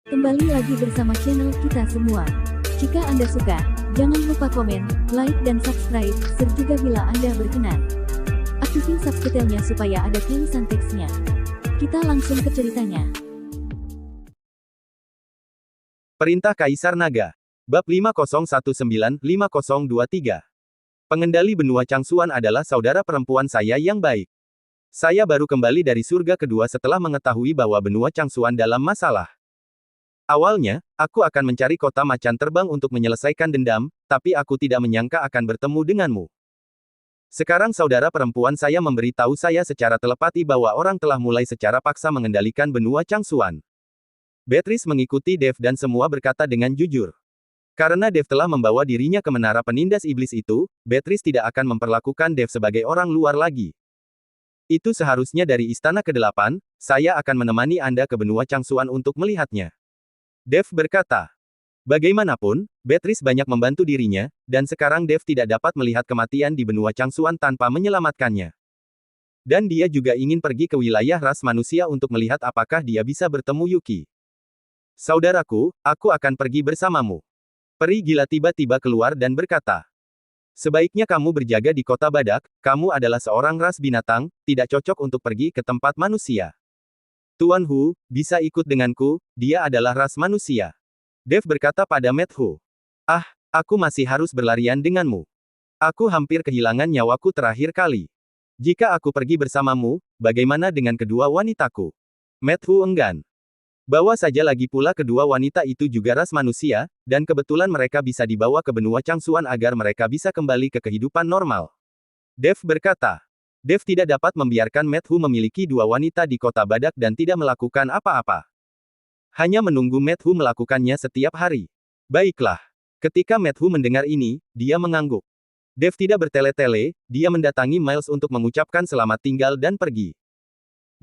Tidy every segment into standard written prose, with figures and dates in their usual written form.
Kembali lagi bersama channel kita semua. Jika Anda suka, jangan lupa komen, like dan subscribe, serta bila Anda berkenan, aktifin subtitlenya supaya ada tulisan teksnya. Kita langsung ke ceritanya. Perintah Kaisar Naga. Bab 5019-5023. Pengendali benua Changsuan adalah saudara perempuan saya yang baik. Saya baru kembali dari surga kedua setelah mengetahui bahwa benua Changsuan dalam masalah. Awalnya, aku akan mencari kota macan terbang untuk menyelesaikan dendam, tapi aku tidak menyangka akan bertemu denganmu. Sekarang saudara perempuan saya memberitahu saya secara telepati bahwa orang telah mulai secara paksa mengendalikan benua Changsuan. Beatrice mengikuti Dave dan semua berkata dengan jujur. Karena Dave telah membawa dirinya ke menara penindas iblis itu, Beatrice tidak akan memperlakukan Dave sebagai orang luar lagi. Itu seharusnya dari istana ke-8, saya akan menemani Anda ke benua Changsuan untuk melihatnya. Dave berkata. Bagaimanapun, Beatrice banyak membantu dirinya, dan sekarang Dave tidak dapat melihat kematian di benua Changsuan tanpa menyelamatkannya. Dan dia juga ingin pergi ke wilayah ras manusia untuk melihat apakah dia bisa bertemu Yuki. Saudaraku, aku akan pergi bersamamu. Peri gila tiba-tiba keluar dan berkata. Sebaiknya kamu berjaga di kota badak, kamu adalah seorang ras binatang, tidak cocok untuk pergi ke tempat manusia. Tuan Hu, bisa ikut denganku, dia adalah ras manusia. Dave berkata pada Matt Hu. Ah, aku masih harus berlarian denganmu. Aku hampir kehilangan nyawaku terakhir kali. Jika aku pergi bersamamu, bagaimana dengan kedua wanitaku? Matt Hu enggan. Bawa saja lagi pula kedua wanita itu juga ras manusia, dan kebetulan mereka bisa dibawa ke benua Changsuan agar mereka bisa kembali ke kehidupan normal. Dave berkata. Dave tidak dapat membiarkan Matt Hu memiliki dua wanita di kota badak dan tidak melakukan apa-apa. Hanya menunggu Matt Hu melakukannya setiap hari. Baiklah. Ketika Matt Hu mendengar ini, dia mengangguk. Dave tidak bertele-tele, dia mendatangi Miles untuk mengucapkan selamat tinggal dan pergi.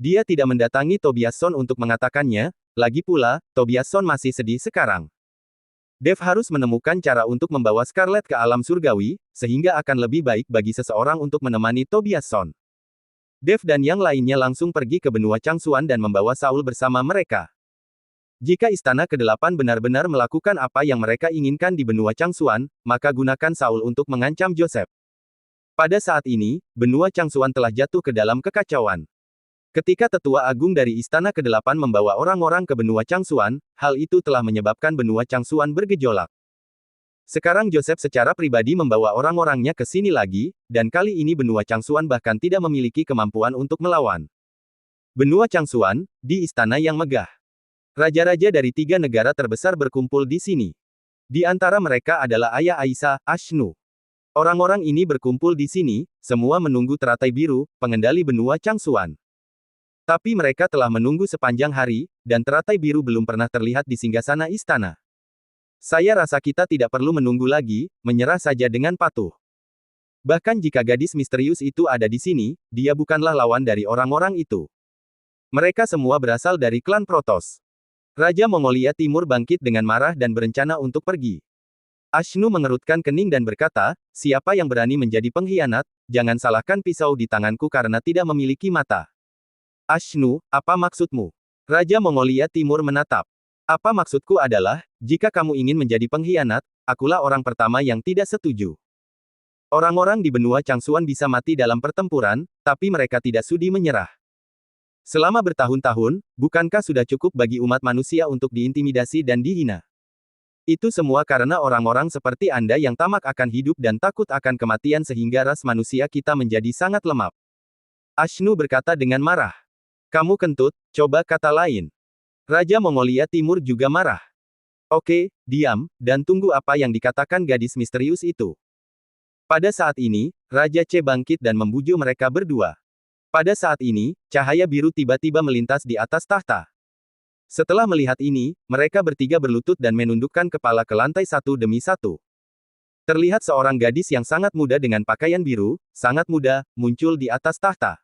Dia tidak mendatangi Tobias Son untuk mengatakannya, lagi pula, Tobias Son masih sedih sekarang. Dave harus menemukan cara untuk membawa Scarlet ke alam surgawi, sehingga akan lebih baik bagi seseorang untuk menemani Tobias Son. Dave dan yang lainnya langsung pergi ke benua Changsuan dan membawa Saul bersama mereka. Jika istana ke-8 benar-benar melakukan apa yang mereka inginkan di benua Changsuan, maka gunakan Saul untuk mengancam Joseph. Pada saat ini, benua Changsuan telah jatuh ke dalam kekacauan. Ketika tetua agung dari istana ke-8 membawa orang-orang ke benua Changsuan, hal itu telah menyebabkan benua Changsuan bergejolak. Sekarang Joseph secara pribadi membawa orang-orangnya ke sini lagi, dan kali ini benua Changsuan bahkan tidak memiliki kemampuan untuk melawan. Benua Changsuan, di istana yang megah. Raja-raja dari 3 negara terbesar berkumpul di sini. Di antara mereka adalah Ayah Aisyah, Ashnu. Orang-orang ini berkumpul di sini, semua menunggu teratai biru, pengendali benua Changsuan. Tapi mereka telah menunggu sepanjang hari, dan teratai biru belum pernah terlihat di singgasana istana. Saya rasa kita tidak perlu menunggu lagi, menyerah saja dengan patuh. Bahkan jika gadis misterius itu ada di sini, dia bukanlah lawan dari orang-orang itu. Mereka semua berasal dari klan Protoss. Raja Mongolia Timur bangkit dengan marah dan berencana untuk pergi. Ashnu mengerutkan kening dan berkata, siapa yang berani menjadi pengkhianat, jangan salahkan pisau di tanganku karena tidak memiliki mata. Ashnu, apa maksudmu? Raja Mongolia Timur menatap. Apa maksudku adalah, jika kamu ingin menjadi pengkhianat, akulah orang pertama yang tidak setuju. Orang-orang di benua Changsuan bisa mati dalam pertempuran, tapi mereka tidak sudi menyerah. Selama bertahun-tahun, bukankah sudah cukup bagi umat manusia untuk diintimidasi dan dihina? Itu semua karena orang-orang seperti Anda yang tamak akan hidup dan takut akan kematian sehingga ras manusia kita menjadi sangat lemah. Ashnu berkata dengan marah. Kamu kentut, coba kata lain. Raja Mongolia Timur juga marah. Oke, diam, dan tunggu apa yang dikatakan gadis misterius itu. Pada saat ini, Raja C bangkit dan membujuk mereka berdua. Pada saat ini, cahaya biru tiba-tiba melintas di atas tahta. Setelah melihat ini, mereka bertiga berlutut dan menundukkan kepala ke lantai satu demi satu. Terlihat seorang gadis yang sangat muda dengan pakaian biru, sangat muda, muncul di atas tahta.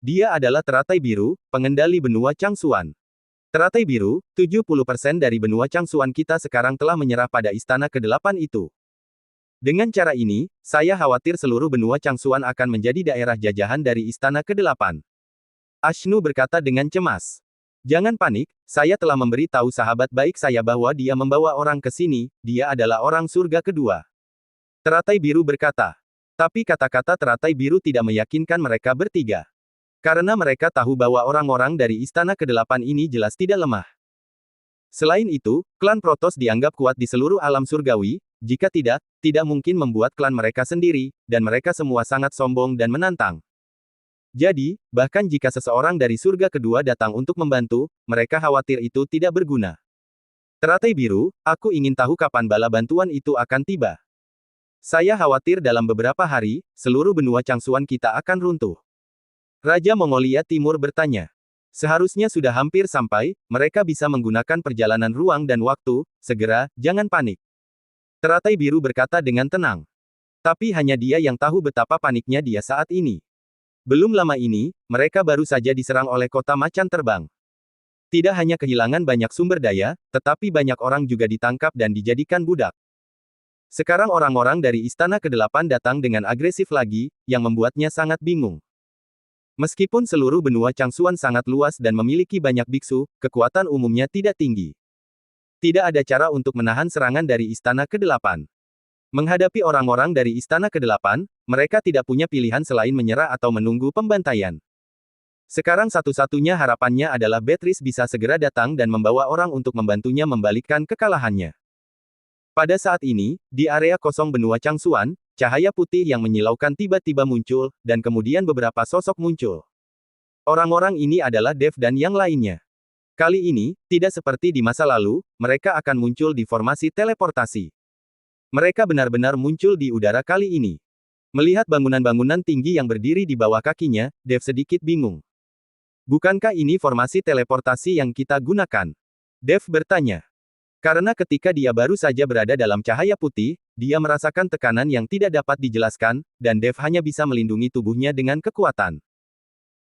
Dia adalah teratai biru, pengendali benua Changsuan. Teratai biru, 70% dari benua Changsuan kita sekarang telah menyerah pada istana ke-8 itu. Dengan cara ini, saya khawatir seluruh benua Changsuan akan menjadi daerah jajahan dari istana ke-8. Ashnu berkata dengan cemas. Jangan panik, saya telah memberi tahu sahabat baik saya bahwa dia membawa orang ke sini, dia adalah orang surga kedua. Teratai biru berkata. Tapi kata-kata teratai biru tidak meyakinkan mereka bertiga. Karena mereka tahu bahwa orang-orang dari istana ke-8 ini jelas tidak lemah. Selain itu, klan Protoss dianggap kuat di seluruh alam surgawi, jika tidak mungkin membuat klan mereka sendiri, dan mereka semua sangat sombong dan menantang. Jadi, bahkan jika seseorang dari surga kedua datang untuk membantu, mereka khawatir itu tidak berguna. Teratai biru, aku ingin tahu kapan bala bantuan itu akan tiba. Saya khawatir dalam beberapa hari, seluruh benua Changsuan kita akan runtuh. Raja Mongolia Timur bertanya. Seharusnya sudah hampir sampai, mereka bisa menggunakan perjalanan ruang dan waktu, segera, jangan panik. Teratai biru berkata dengan tenang. Tapi hanya dia yang tahu betapa paniknya dia saat ini. Belum lama ini, mereka baru saja diserang oleh kota macan terbang. Tidak hanya kehilangan banyak sumber daya, tetapi banyak orang juga ditangkap dan dijadikan budak. Sekarang orang-orang dari Istana ke-8 datang dengan agresif lagi, yang membuatnya sangat bingung. Meskipun seluruh benua Changsuan sangat luas dan memiliki banyak biksu, kekuatan umumnya tidak tinggi. Tidak ada cara untuk menahan serangan dari Istana ke-8. Menghadapi orang-orang dari Istana ke-8, mereka tidak punya pilihan selain menyerah atau menunggu pembantaian. Sekarang satu-satunya harapannya adalah Beatrice bisa segera datang dan membawa orang untuk membantunya membalikkan kekalahannya. Pada saat ini, di area kosong benua Changsuan, cahaya putih yang menyilaukan tiba-tiba muncul, dan kemudian beberapa sosok muncul. Orang-orang ini adalah Dev dan yang lainnya. Kali ini, tidak seperti di masa lalu, mereka akan muncul di formasi teleportasi. Mereka benar-benar muncul di udara kali ini. Melihat bangunan-bangunan tinggi yang berdiri di bawah kakinya, Dev sedikit bingung. Bukankah ini formasi teleportasi yang kita gunakan? Dev bertanya. Karena ketika dia baru saja berada dalam cahaya putih, dia merasakan tekanan yang tidak dapat dijelaskan, dan Dev hanya bisa melindungi tubuhnya dengan kekuatan.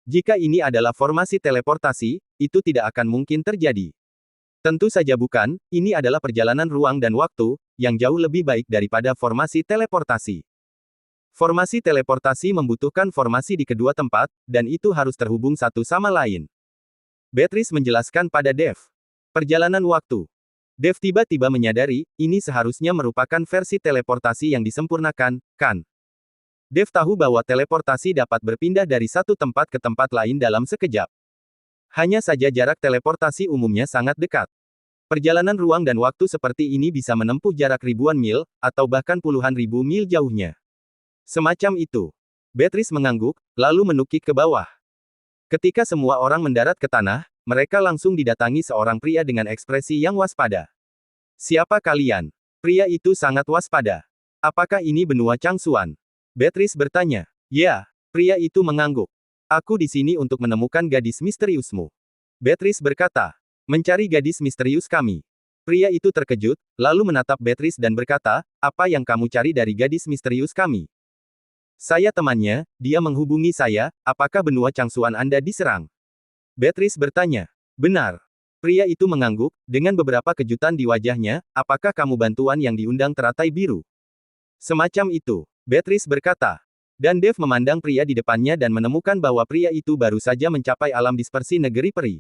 Jika ini adalah formasi teleportasi, itu tidak akan mungkin terjadi. Tentu saja bukan, ini adalah perjalanan ruang dan waktu, yang jauh lebih baik daripada formasi teleportasi. Formasi teleportasi membutuhkan formasi di kedua tempat, dan itu harus terhubung satu sama lain. Beatrice menjelaskan pada Dev. Perjalanan waktu. Dev tiba-tiba menyadari, ini seharusnya merupakan versi teleportasi yang disempurnakan, kan? Dev tahu bahwa teleportasi dapat berpindah dari satu tempat ke tempat lain dalam sekejap. Hanya saja jarak teleportasi umumnya sangat dekat. Perjalanan ruang dan waktu seperti ini bisa menempuh jarak ribuan mil, atau bahkan puluhan ribu mil jauhnya. Semacam itu. Beatrice mengangguk, lalu menukik ke bawah. Ketika semua orang mendarat ke tanah, mereka langsung didatangi seorang pria dengan ekspresi yang waspada. Siapa kalian? Pria itu sangat waspada. Apakah ini benua Changsuan? Beatrice bertanya. Ya, pria itu mengangguk. Aku di sini untuk menemukan gadis misteriusmu. Beatrice berkata. Mencari gadis misterius kami. Pria itu terkejut, lalu menatap Beatrice dan berkata, apa yang kamu cari dari gadis misterius kami? Saya temannya, dia menghubungi saya, apakah benua Changsuan Anda diserang? Beatrice bertanya. Benar. Pria itu mengangguk, dengan beberapa kejutan di wajahnya, apakah kamu bantuan yang diundang teratai biru? Semacam itu. Beatrice berkata. Dan Dev memandang pria di depannya dan menemukan bahwa pria itu baru saja mencapai alam dispersi negeri peri.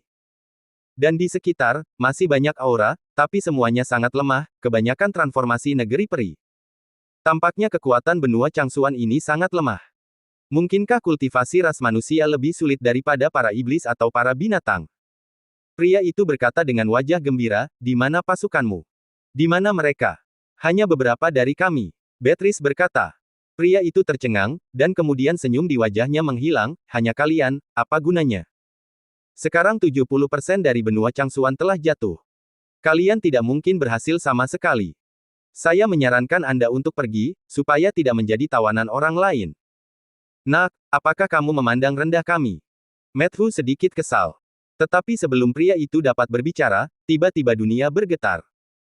Dan di sekitar, masih banyak aura, tapi semuanya sangat lemah, kebanyakan transformasi negeri peri. Tampaknya kekuatan benua Changsuan ini sangat lemah. Mungkinkah kultivasi ras manusia lebih sulit daripada para iblis atau para binatang? Pria itu berkata dengan wajah gembira, di mana pasukanmu? Di mana mereka? Hanya beberapa dari kami. Beatrice berkata. Pria itu tercengang, dan kemudian senyum di wajahnya menghilang, hanya kalian, apa gunanya? Sekarang 70% dari benua Changsuan telah jatuh. Kalian tidak mungkin berhasil sama sekali. Saya menyarankan Anda untuk pergi, supaya tidak menjadi tawanan orang lain. Nak, apakah kamu memandang rendah kami? Matthew sedikit kesal. Tetapi sebelum pria itu dapat berbicara, tiba-tiba dunia bergetar.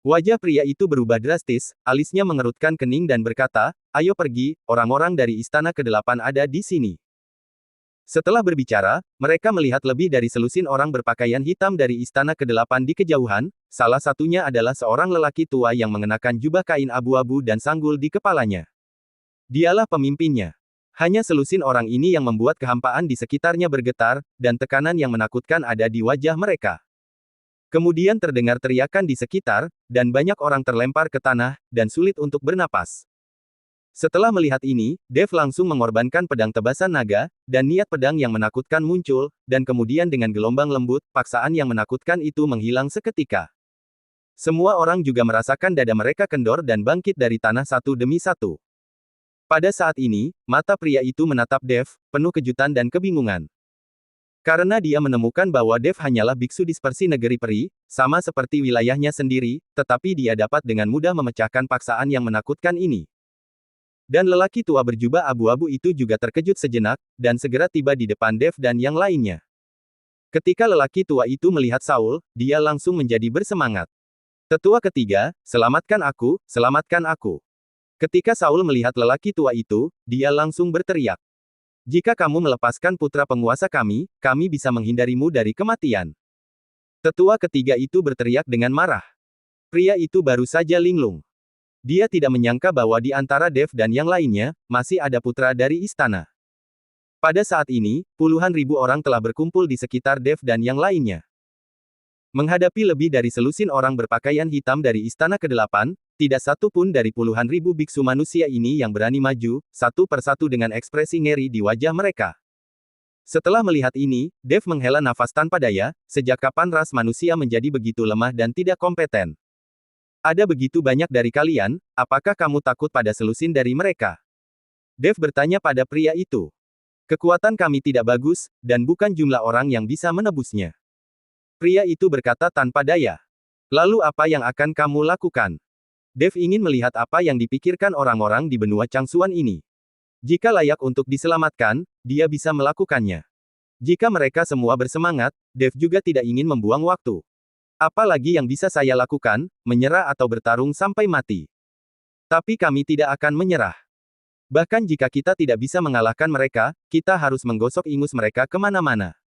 Wajah pria itu berubah drastis, alisnya mengerutkan kening dan berkata, ayo pergi, orang-orang dari Istana ke-8 ada di sini. Setelah berbicara, mereka melihat lebih dari selusin orang berpakaian hitam dari Istana ke-8 di kejauhan, salah satunya adalah seorang lelaki tua yang mengenakan jubah kain abu-abu dan sanggul di kepalanya. Dialah pemimpinnya. Hanya selusin orang ini yang membuat kehampaan di sekitarnya bergetar, dan tekanan yang menakutkan ada di wajah mereka. Kemudian terdengar teriakan di sekitar, dan banyak orang terlempar ke tanah, dan sulit untuk bernapas. Setelah melihat ini, Dev langsung mengorbankan pedang tebasan naga, dan niat pedang yang menakutkan muncul, dan kemudian dengan gelombang lembut, paksaan yang menakutkan itu menghilang seketika. Semua orang juga merasakan dada mereka kendor dan bangkit dari tanah satu demi satu. Pada saat ini, mata pria itu menatap Dev, penuh kejutan dan kebingungan. Karena dia menemukan bahwa Dev hanyalah biksu dispersi negeri peri, sama seperti wilayahnya sendiri, tetapi dia dapat dengan mudah memecahkan paksaan yang menakutkan ini. Dan lelaki tua berjubah abu-abu itu juga terkejut sejenak, dan segera tiba di depan Dev dan yang lainnya. Ketika lelaki tua itu melihat Saul, dia langsung menjadi bersemangat. Tetua ketiga, selamatkan aku, selamatkan aku. Ketika Saul melihat lelaki tua itu, dia langsung berteriak. Jika kamu melepaskan putra penguasa kami bisa menghindarimu dari kematian. Tetua ketiga itu berteriak dengan marah. Pria itu baru saja linglung. Dia tidak menyangka bahwa di antara Dev dan yang lainnya, masih ada putra dari istana. Pada saat ini, puluhan ribu orang telah berkumpul di sekitar Dev dan yang lainnya. Menghadapi lebih dari selusin orang berpakaian hitam dari istana ke-8, tidak satu pun dari puluhan ribu biksu manusia ini yang berani maju, satu persatu dengan ekspresi ngeri di wajah mereka. Setelah melihat ini, Dev menghela nafas tanpa daya, sejak kapan ras manusia menjadi begitu lemah dan tidak kompeten? Ada begitu banyak dari kalian, apakah kamu takut pada selusin dari mereka? Dev bertanya pada pria itu. Kekuatan kami tidak bagus, dan bukan jumlah orang yang bisa menebusnya. Pria itu berkata tanpa daya. Lalu apa yang akan kamu lakukan? Dev ingin melihat apa yang dipikirkan orang-orang di benua Changsuan ini. Jika layak untuk diselamatkan, dia bisa melakukannya. Jika mereka semua bersemangat, Dev juga tidak ingin membuang waktu. Apalagi yang bisa saya lakukan, menyerah atau bertarung sampai mati. Tapi kami tidak akan menyerah. Bahkan jika kita tidak bisa mengalahkan mereka, kita harus menggosok ingus mereka kemana-mana.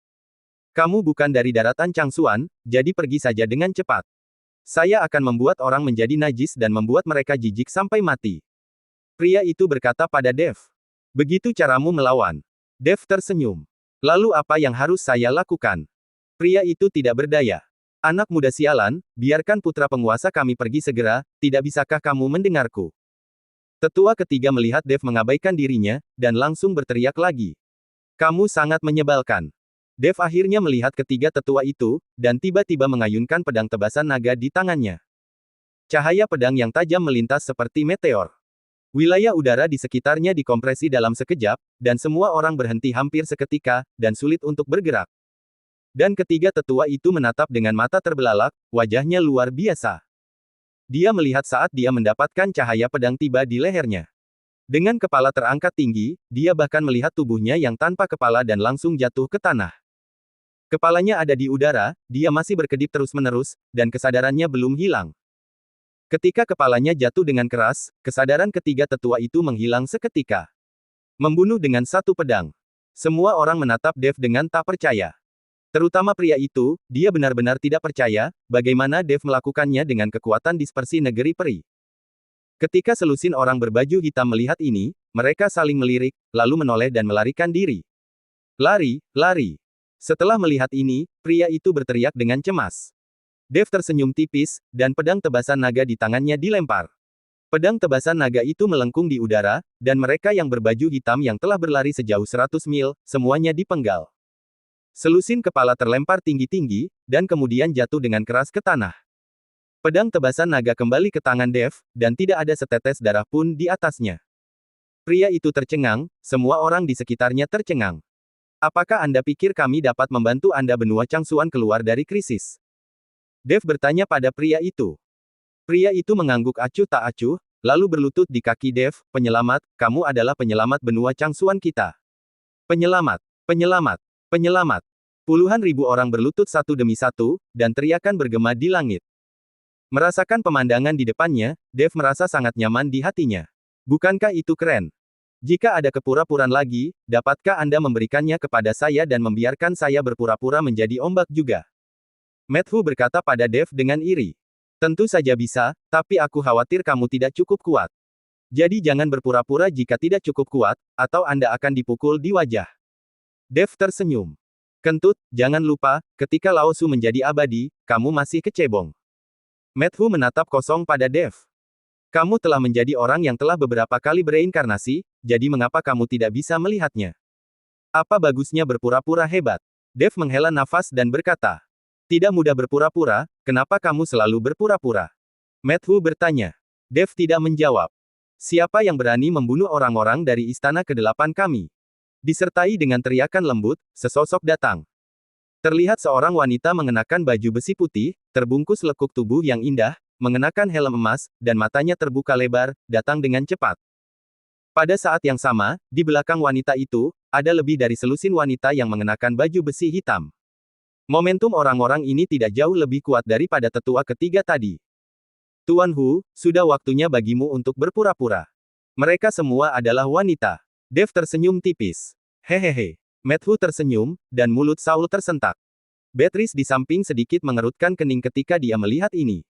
Kamu bukan dari daratan Changsuan, jadi pergi saja dengan cepat. Saya akan membuat orang menjadi najis dan membuat mereka jijik sampai mati. Pria itu berkata pada Dev. Begitu caramu melawan. Dev tersenyum. Lalu apa yang harus saya lakukan? Pria itu tidak berdaya. Anak muda sialan, biarkan putra penguasa kami pergi segera, tidak bisakah kamu mendengarku? Tetua ketiga melihat Dev mengabaikan dirinya, dan langsung berteriak lagi. Kamu sangat menyebalkan. Dev akhirnya melihat ketiga tetua itu, dan tiba-tiba mengayunkan pedang tebasan naga di tangannya. Cahaya pedang yang tajam melintas seperti meteor. Wilayah udara di sekitarnya dikompresi dalam sekejap, dan semua orang berhenti hampir seketika, dan sulit untuk bergerak. Dan ketiga tetua itu menatap dengan mata terbelalak, wajahnya luar biasa. Dia melihat saat dia mendapatkan cahaya pedang tiba di lehernya. Dengan kepala terangkat tinggi, dia bahkan melihat tubuhnya yang tanpa kepala dan langsung jatuh ke tanah. Kepalanya ada di udara, dia masih berkedip terus-menerus, dan kesadarannya belum hilang. Ketika kepalanya jatuh dengan keras, kesadaran ketiga tetua itu menghilang seketika. Membunuh dengan satu pedang. Semua orang menatap Dev dengan tak percaya. Terutama pria itu, dia benar-benar tidak percaya, bagaimana Dev melakukannya dengan kekuatan dispersi negeri peri. Ketika selusin orang berbaju hitam melihat ini, mereka saling melirik, lalu menoleh dan melarikan diri. Lari, lari. Setelah melihat ini, pria itu berteriak dengan cemas. Dev tersenyum tipis, dan pedang tebasan naga di tangannya dilempar. Pedang tebasan naga itu melengkung di udara, dan mereka yang berbaju hitam yang telah berlari sejauh 100 mil, semuanya dipenggal. Selusin kepala terlempar tinggi-tinggi, dan kemudian jatuh dengan keras ke tanah. Pedang tebasan naga kembali ke tangan Dev, dan tidak ada setetes darah pun di atasnya. Pria itu tercengang, semua orang di sekitarnya tercengang. Apakah Anda pikir kami dapat membantu Anda benua Changsuan keluar dari krisis? Dev bertanya pada pria itu. Pria itu mengangguk acuh tak acuh, lalu berlutut di kaki Dev, penyelamat, kamu adalah penyelamat benua Changsuan kita. Penyelamat, penyelamat. Penyelamat. Puluhan ribu orang berlutut satu demi satu, dan teriakan bergema di langit. Merasakan pemandangan di depannya, Dev merasa sangat nyaman di hatinya. Bukankah itu keren? Jika ada kepura-puraan lagi, dapatkah Anda memberikannya kepada saya dan membiarkan saya berpura-pura menjadi ombak juga? Matthew berkata pada Dev dengan iri. Tentu saja bisa, tapi aku khawatir kamu tidak cukup kuat. Jadi jangan berpura-pura jika tidak cukup kuat, atau Anda akan dipukul di wajah. Dev tersenyum. Kentut, jangan lupa, ketika Lao Su menjadi abadi, kamu masih kecebong. Matthew menatap kosong pada Dev. Kamu telah menjadi orang yang telah beberapa kali bereinkarnasi, jadi mengapa kamu tidak bisa melihatnya? Apa bagusnya berpura-pura hebat? Dev menghela nafas dan berkata, tidak mudah berpura-pura, kenapa kamu selalu berpura-pura? Matthew bertanya. Dev tidak menjawab. Siapa yang berani membunuh orang-orang dari istana ke-8 kami? Disertai dengan teriakan lembut, sesosok datang. Terlihat seorang wanita mengenakan baju besi putih, terbungkus lekuk tubuh yang indah, mengenakan helm emas, dan matanya terbuka lebar, datang dengan cepat. Pada saat yang sama, di belakang wanita itu, ada lebih dari selusin wanita yang mengenakan baju besi hitam. Momentum orang-orang ini tidak jauh lebih kuat daripada tetua ketiga tadi. Tuan Hu, sudah waktunya bagimu untuk berpura-pura. Mereka semua adalah wanita. Dev tersenyum tipis. Hehehe. Matthew tersenyum, dan mulut Saul tersentak. Beatrice di samping sedikit mengerutkan kening ketika dia melihat ini.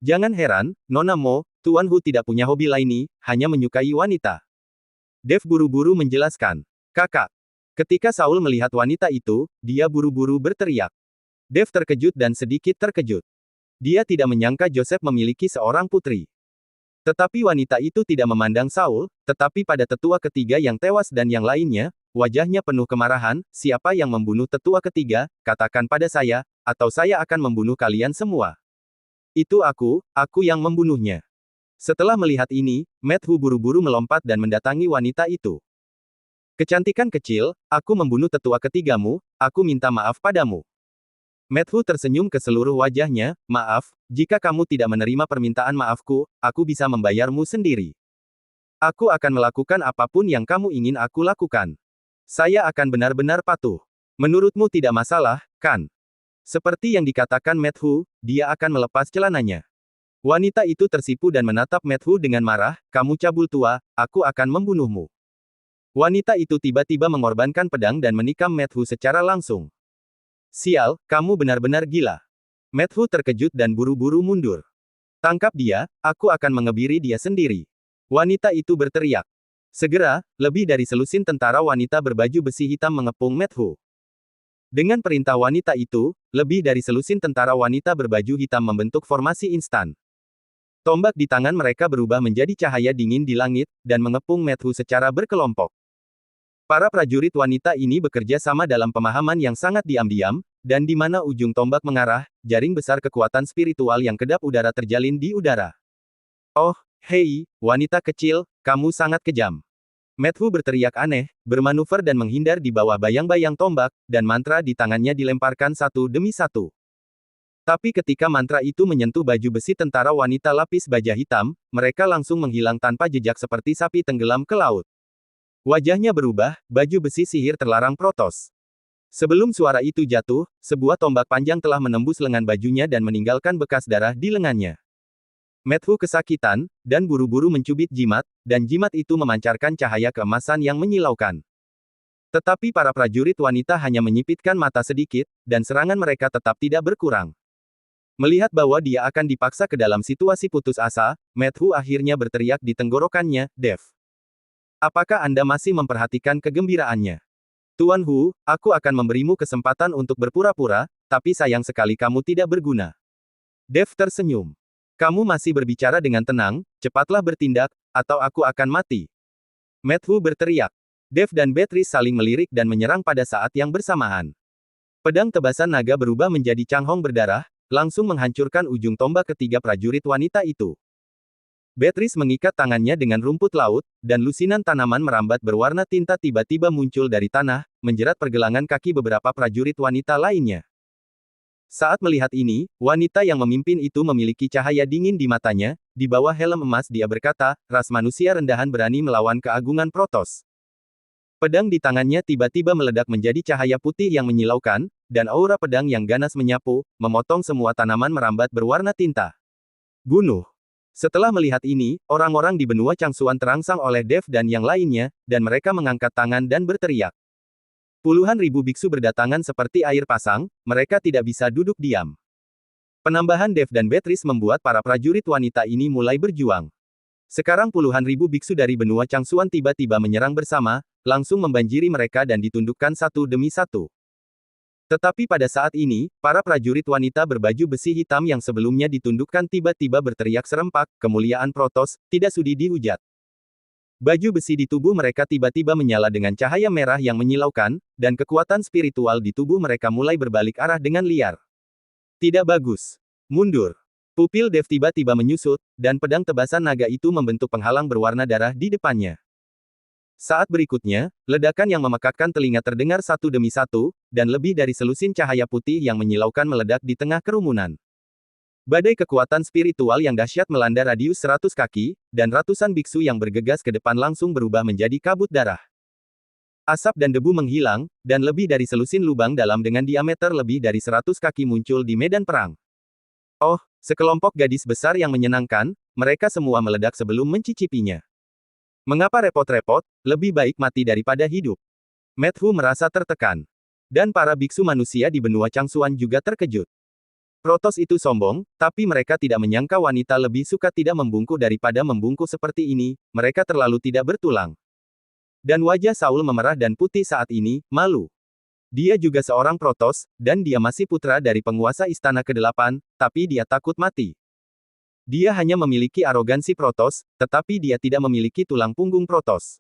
Jangan heran, Nona Mo, Tuan Hu tidak punya hobi lain, hanya menyukai wanita. Dev buru-buru menjelaskan. Kakak. Ketika Saul melihat wanita itu, dia buru-buru berteriak. Dev terkejut dan sedikit terkejut. Dia tidak menyangka Joseph memiliki seorang putri. Tetapi wanita itu tidak memandang Saul, tetapi pada tetua ketiga yang tewas dan yang lainnya, wajahnya penuh kemarahan, siapa yang membunuh tetua ketiga, katakan pada saya, atau saya akan membunuh kalian semua. Itu aku yang membunuhnya. Setelah melihat ini, Matthew buru-buru melompat dan mendatangi wanita itu. Kecantikan kecil, aku membunuh tetua ketigamu, aku minta maaf padamu. Matthew tersenyum ke seluruh wajahnya, maaf, jika kamu tidak menerima permintaan maafku, aku bisa membayarmu sendiri. Aku akan melakukan apapun yang kamu ingin aku lakukan. Saya akan benar-benar patuh. Menurutmu tidak masalah, kan? Seperti yang dikatakan Matthew, dia akan melepas celananya. Wanita itu tersipu dan menatap Matthew dengan marah, kamu cabul tua, aku akan membunuhmu. Wanita itu tiba-tiba mengorbankan pedang dan menikam Matthew secara langsung. Sial, kamu benar-benar gila. Matthew terkejut dan buru-buru mundur. Tangkap dia, aku akan mengebiri dia sendiri. Wanita itu berteriak. Segera, lebih dari selusin tentara wanita berbaju besi hitam mengepung Matthew. Dengan perintah wanita itu, lebih dari selusin tentara wanita berbaju hitam membentuk formasi instan. Tombak di tangan mereka berubah menjadi cahaya dingin di langit, dan mengepung Matthew secara berkelompok. Para prajurit wanita ini bekerja sama dalam pemahaman yang sangat diam-diam, dan di mana ujung tombak mengarah, jaring besar kekuatan spiritual yang kedap udara terjalin di udara. Oh, hei, wanita kecil, kamu sangat kejam. Matthew berteriak aneh, bermanuver dan menghindar di bawah bayang-bayang tombak, dan mantra di tangannya dilemparkan satu demi satu. Tapi ketika mantra itu menyentuh baju besi tentara wanita lapis baja hitam, mereka langsung menghilang tanpa jejak seperti sapi tenggelam ke laut. Wajahnya berubah, baju besi sihir terlarang protos. Sebelum suara itu jatuh, sebuah tombak panjang telah menembus lengan bajunya dan meninggalkan bekas darah di lengannya. Matthew kesakitan, dan buru-buru mencubit jimat, dan jimat itu memancarkan cahaya keemasan yang menyilaukan. Tetapi para prajurit wanita hanya menyipitkan mata sedikit, dan serangan mereka tetap tidak berkurang. Melihat bahwa dia akan dipaksa ke dalam situasi putus asa, Matthew akhirnya berteriak di tenggorokannya, Dev. Apakah Anda masih memperhatikan kegembiraannya? Tuan Hu, aku akan memberimu kesempatan untuk berpura-pura, tapi sayang sekali kamu tidak berguna. Dev tersenyum. Kamu masih berbicara dengan tenang, cepatlah bertindak, atau aku akan mati. Matthew berteriak. Dev dan Beatrice saling melirik dan menyerang pada saat yang bersamaan. Pedang tebasan naga berubah menjadi canghong berdarah, langsung menghancurkan ujung tombak ketiga prajurit wanita itu. Beatrice mengikat tangannya dengan rumput laut, dan lusinan tanaman merambat berwarna tinta tiba-tiba muncul dari tanah, menjerat pergelangan kaki beberapa prajurit wanita lainnya. Saat melihat ini, wanita yang memimpin itu memiliki cahaya dingin di matanya, di bawah helm emas dia berkata, ras manusia rendahan berani melawan keagungan Protos. Pedang di tangannya tiba-tiba meledak menjadi cahaya putih yang menyilaukan, dan aura pedang yang ganas menyapu, memotong semua tanaman merambat berwarna tinta. Bunuh. Setelah melihat ini, orang-orang di benua Changsuan terangsang oleh Dev dan yang lainnya, dan mereka mengangkat tangan dan berteriak. Puluhan ribu biksu berdatangan seperti air pasang, mereka tidak bisa duduk diam. Penambahan Dev dan Beatrice membuat para prajurit wanita ini mulai berjuang. Sekarang puluhan ribu biksu dari benua Changsuan tiba-tiba menyerang bersama, langsung membanjiri mereka dan ditundukkan satu demi satu. Tetapi pada saat ini, para prajurit wanita berbaju besi hitam yang sebelumnya ditundukkan tiba-tiba berteriak serempak, "Kemuliaan Protos, tidak sudi dihujat." Baju besi di tubuh mereka tiba-tiba menyala dengan cahaya merah yang menyilaukan, dan kekuatan spiritual di tubuh mereka mulai berbalik arah dengan liar. Tidak bagus. Mundur. Pupil Dev tiba-tiba menyusut, dan pedang tebasan naga itu membentuk penghalang berwarna darah di depannya. Saat berikutnya, ledakan yang memekakkan telinga terdengar satu demi satu, dan lebih dari selusin cahaya putih yang menyilaukan meledak di tengah kerumunan. Badai kekuatan spiritual yang dahsyat melanda radius 100 kaki, dan ratusan biksu yang bergegas ke depan langsung berubah menjadi kabut darah. Asap dan debu menghilang, dan lebih dari selusin lubang dalam dengan diameter lebih dari 100 kaki muncul di medan perang. Oh, sekelompok gadis besar yang menyenangkan, mereka semua meledak sebelum mencicipinya. Mengapa repot-repot, lebih baik mati daripada hidup. Matthew merasa tertekan. Dan para biksu manusia di benua Changsuan juga terkejut. Protos itu sombong, tapi mereka tidak menyangka wanita lebih suka tidak membungkuk daripada membungkuk seperti ini, mereka terlalu tidak bertulang. Dan wajah Saul memerah dan putih saat ini, malu. Dia juga seorang Protos, dan dia masih putra dari penguasa istana ke-8, tapi dia takut mati. Dia hanya memiliki arogansi Protos, tetapi dia tidak memiliki tulang punggung Protos.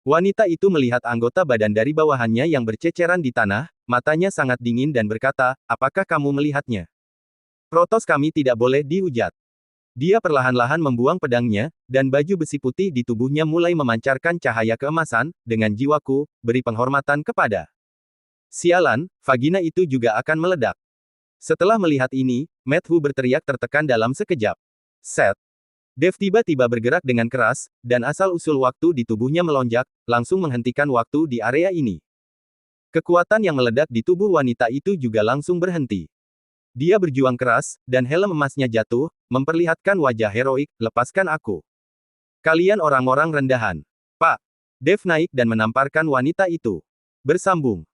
Wanita itu melihat anggota badan dari bawahannya yang berceceran di tanah, matanya sangat dingin dan berkata, "Apakah kamu melihatnya? Protos kami tidak boleh dihujat." Dia perlahan-lahan membuang pedangnya, dan baju besi putih di tubuhnya mulai memancarkan cahaya keemasan, dengan jiwaku, beri penghormatan kepada. Sialan, vagina itu juga akan meledak. Setelah melihat ini, Matthew berteriak tertekan dalam sekejap. Set. Dev tiba-tiba bergerak dengan keras, dan asal-usul waktu di tubuhnya melonjak, langsung menghentikan waktu di area ini. Kekuatan yang meledak di tubuh wanita itu juga langsung berhenti. Dia berjuang keras, dan helm emasnya jatuh, memperlihatkan wajah heroik, "Lepaskan aku. Kalian orang-orang rendahan." Pak. Dev naik dan menamparkan wanita itu. Bersambung.